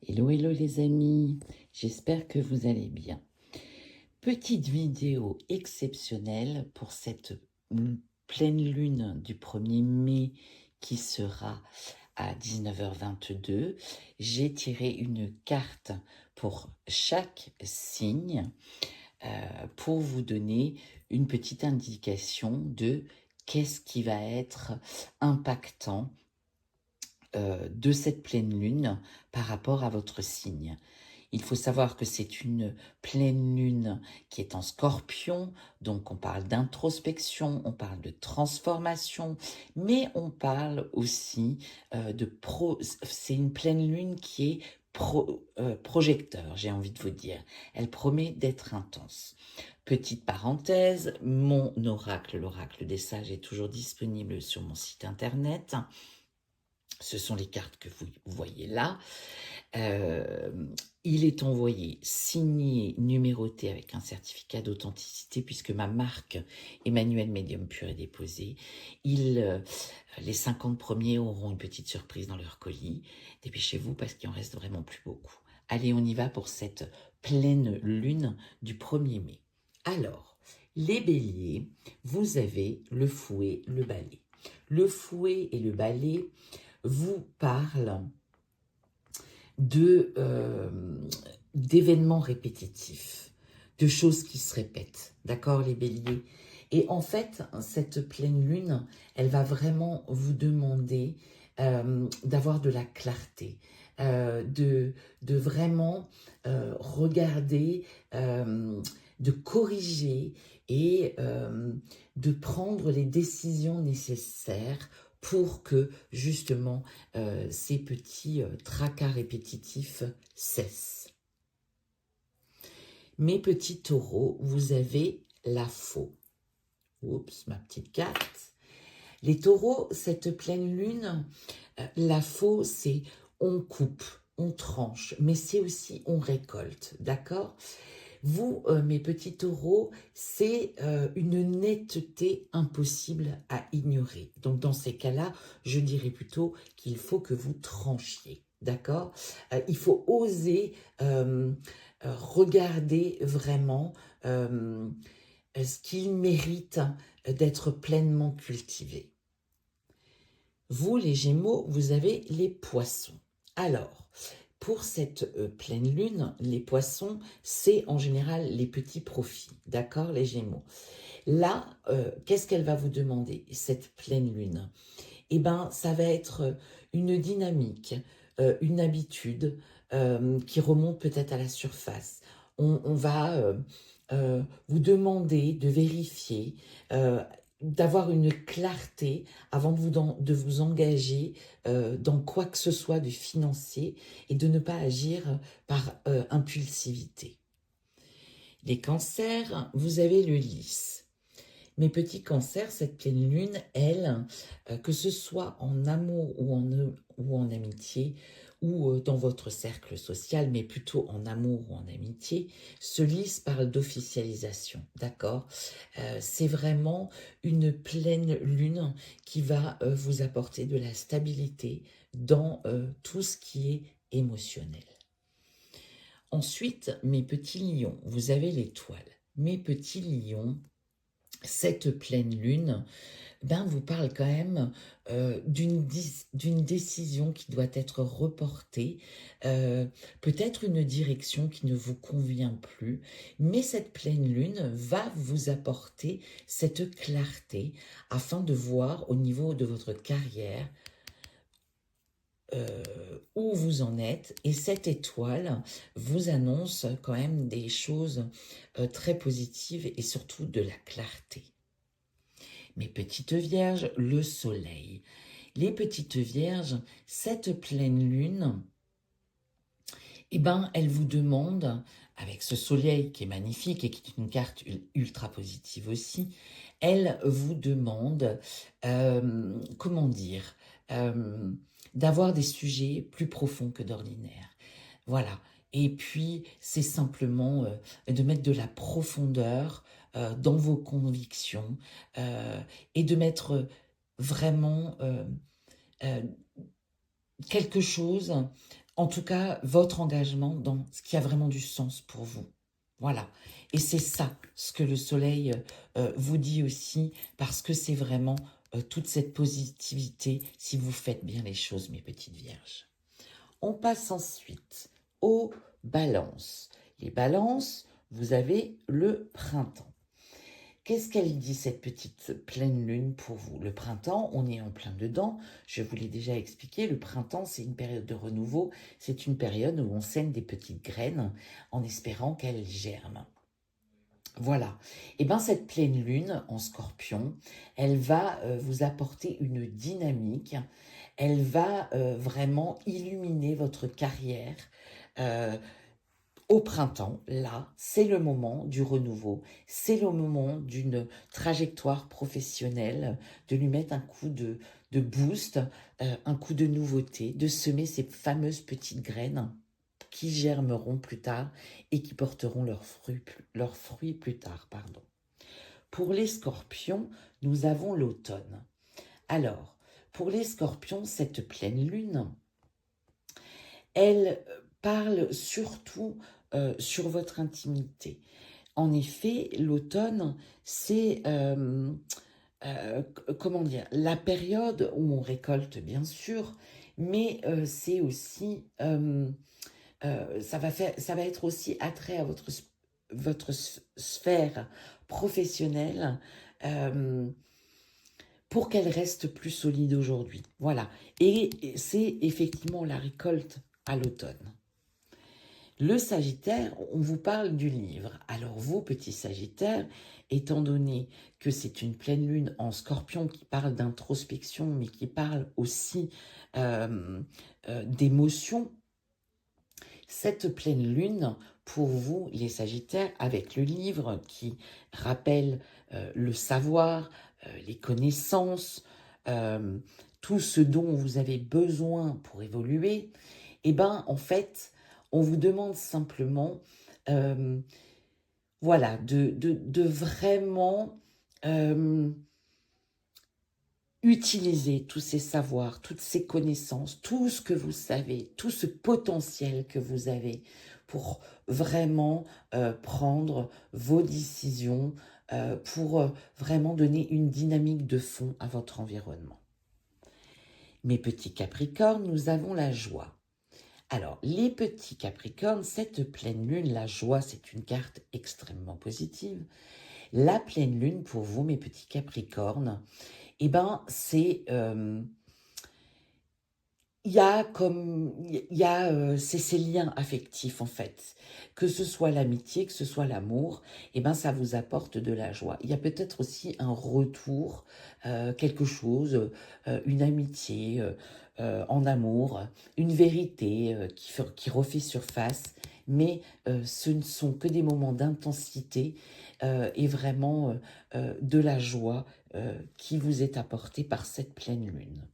Hello, hello les amis, j'espère que vous allez bien. Petite vidéo exceptionnelle pour cette pleine lune du 1er mai qui sera à 19h22. J'ai tiré une carte pour chaque signe pour vous donner une petite indication de qu'est-ce qui va être impactant de cette pleine lune par rapport à votre signe. Il faut savoir que c'est une pleine lune qui est en Scorpion, donc on parle d'introspection, on parle de transformation, mais on parle aussi c'est une pleine lune qui est projecteur, j'ai envie de vous dire. Elle promet d'être intense. Petite parenthèse, mon oracle, l'oracle des sages, est toujours disponible sur mon site internet. Ce sont les cartes que vous voyez là. Il est envoyé, signé, numéroté avec un certificat d'authenticité puisque ma marque Emmanuel Médium Pur est déposée. Les 50 premiers auront une petite surprise dans leur colis. Dépêchez-vous parce qu'il en reste vraiment plus beaucoup. Allez, on y va pour cette pleine lune du 1er mai. Alors, les béliers, vous avez le fouet, le balai. Le fouet et le balai vous parlent d'événements répétitifs, de choses qui se répètent, d'accord les béliers? Et en fait, cette pleine lune, elle va vraiment vous demander d'avoir de la clarté, de vraiment regarder, de corriger et de prendre les décisions nécessaires pour que justement ces petits tracas répétitifs cessent. Mes petits taureaux, vous avez la faux. Oups, ma petite carte. Les taureaux, cette pleine lune, la faux, c'est on coupe, on tranche, mais c'est aussi on récolte, d'accord ? Vous, mes petits taureaux, c'est une netteté impossible à ignorer. Donc, dans ces cas-là, je dirais plutôt qu'il faut que vous tranchiez, d'accord ? Il faut oser regarder vraiment ce qu'il mérite d'être pleinement cultivé. Vous, les Gémeaux, vous avez les poissons. Alors, pour cette pleine lune, les poissons, c'est en général les petits profits, d'accord, les Gémeaux. Là, qu'est-ce qu'elle va vous demander, cette pleine lune? Eh bien, ça va être une dynamique, une habitude qui remonte peut-être à la surface. On va vous demander de vérifier, d'avoir une clarté avant de vous engager dans quoi que ce soit de financier et de ne pas agir par impulsivité. Les cancers, vous avez le lys. Mes petits cancers, cette pleine lune, elle, que ce soit en amour ou en amitié, ou dans votre cercle social, mais plutôt en amour ou en amitié, ce lys parle d'officialisation, d'accord? C'est vraiment une pleine lune qui va vous apporter de la stabilité dans tout ce qui est émotionnel. Ensuite, mes petits lions, vous avez l'étoile. Mes petits lions, cette pleine lune vous parle quand même d'une décision qui doit être reportée, peut-être une direction qui ne vous convient plus, mais cette pleine lune va vous apporter cette clarté afin de voir au niveau de votre carrière où vous en êtes, et cette étoile vous annonce quand même des choses très positives et surtout de la clarté. Mes petites vierges, le soleil. Les petites vierges, cette pleine lune, elle vous demande, avec ce soleil qui est magnifique et qui est une carte ultra positive aussi, elle vous demande, comment dire, d'avoir des sujets plus profonds que d'ordinaire. Voilà. Et puis, c'est simplement de mettre de la profondeur dans vos convictions et de mettre vraiment quelque chose en tout cas, votre engagement dans ce qui a vraiment du sens pour vous. Voilà. Et c'est ça ce que le soleil vous dit aussi, parce que c'est vraiment toute cette positivité si vous faites bien les choses, mes petites vierges. On passe ensuite aux balances. Les balances, vous avez le printemps. Qu'est-ce qu'elle dit, cette petite pleine lune pour vous? Le printemps, on est en plein dedans. Je vous l'ai déjà expliqué, le printemps, c'est une période de renouveau. C'est une période où on sème des petites graines en espérant qu'elles germent. Voilà. Et bien, cette pleine lune en Scorpion, elle va vous apporter une dynamique. Elle va vraiment illuminer votre carrière. Au printemps, là, c'est le moment du renouveau, c'est le moment d'une trajectoire professionnelle, de lui mettre un coup de boost, un coup de nouveauté, de semer ces fameuses petites graines qui germeront plus tard et qui porteront leurs fruits plus tard. Pardon. Pour les scorpions, nous avons l'automne. Alors, pour les scorpions, cette pleine lune, elle parle surtout sur votre intimité. En effet, l'automne, c'est, comment dire, la période où on récolte, bien sûr, mais c'est aussi, ça va être aussi attrait à votre sphère professionnelle pour qu'elle reste plus solide aujourd'hui. Voilà. Et c'est effectivement la récolte à l'automne. Le Sagittaire, on vous parle du livre. Alors vous, petit Sagittaire, étant donné que c'est une pleine lune en Scorpion qui parle d'introspection, mais qui parle aussi d'émotion, cette pleine lune, pour vous, les Sagittaires, avec le livre qui rappelle le savoir, les connaissances, tout ce dont vous avez besoin pour évoluer, eh bien, en fait, on vous demande simplement, voilà, de vraiment utiliser tous ces savoirs, toutes ces connaissances, tout ce que vous savez, tout ce potentiel que vous avez pour vraiment prendre vos décisions, pour vraiment donner une dynamique de fond à votre environnement. Mes petits Capricornes, nous avons la joie. Alors, les petits Capricornes, cette pleine lune, la joie, c'est une carte extrêmement positive. La pleine lune, pour vous, mes petits Capricornes, eh ben, c'est c'est ces liens affectifs en fait, que ce soit l'amitié, que ce soit l'amour, eh ben ça vous apporte de la joie. Il y a peut-être aussi un retour, quelque chose, une amitié en amour, une vérité qui refait surface, mais ce ne sont que des moments d'intensité et vraiment de la joie qui vous est apportée par cette pleine lune.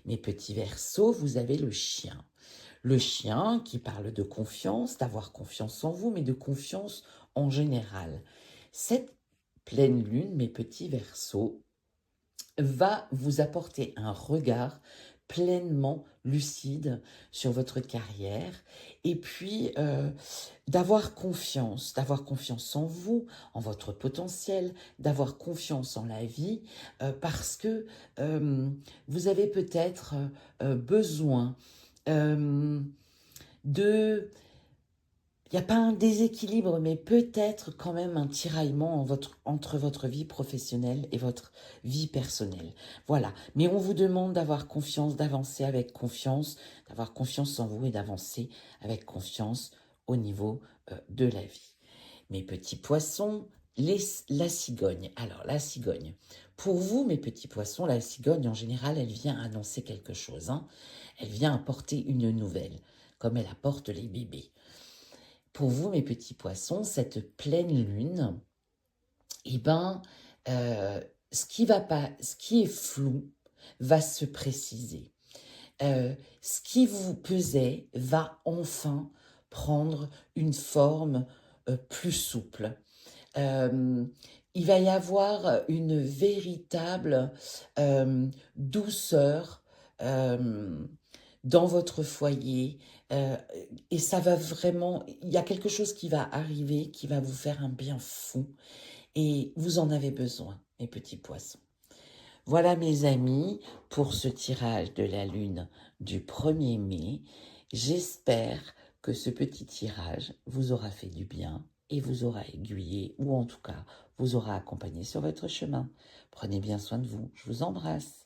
Mes petits Verseaux, vous avez le chien. Le chien qui parle de confiance, d'avoir confiance en vous, mais de confiance en général. Cette pleine lune, mes petits Verseaux, va vous apporter un regard pleinement lucide sur votre carrière et puis d'avoir confiance en vous, en votre potentiel, d'avoir confiance en la vie parce que vous avez peut-être besoin de... Il n'y a pas un déséquilibre, mais peut-être quand même un tiraillement entre votre vie professionnelle et votre vie personnelle. Voilà. Mais on vous demande d'avoir confiance, d'avancer avec confiance, d'avoir confiance en vous et d'avancer avec confiance au niveau de la vie. Mes petits poissons, la cigogne. Alors, la cigogne. Pour vous, mes petits poissons, la cigogne, en général, elle vient annoncer quelque chose. Hein. Elle vient apporter une nouvelle, comme elle apporte les bébés. Pour vous, mes petits poissons, cette pleine lune, eh ben, ce qui est flou va se préciser. Ce qui vous pesait va enfin prendre une forme plus souple. Il va y avoir une véritable douceur dans votre foyer, euh, et ça va vraiment, il y a quelque chose qui va arriver, qui va vous faire un bien fou, et vous en avez besoin, mes petits poissons. Voilà mes amis, pour ce tirage de la lune du 1er mai. J'espère que ce petit tirage vous aura fait du bien et vous aura aiguillé, ou en tout cas vous aura accompagné sur votre chemin. Prenez bien soin de vous, je vous embrasse.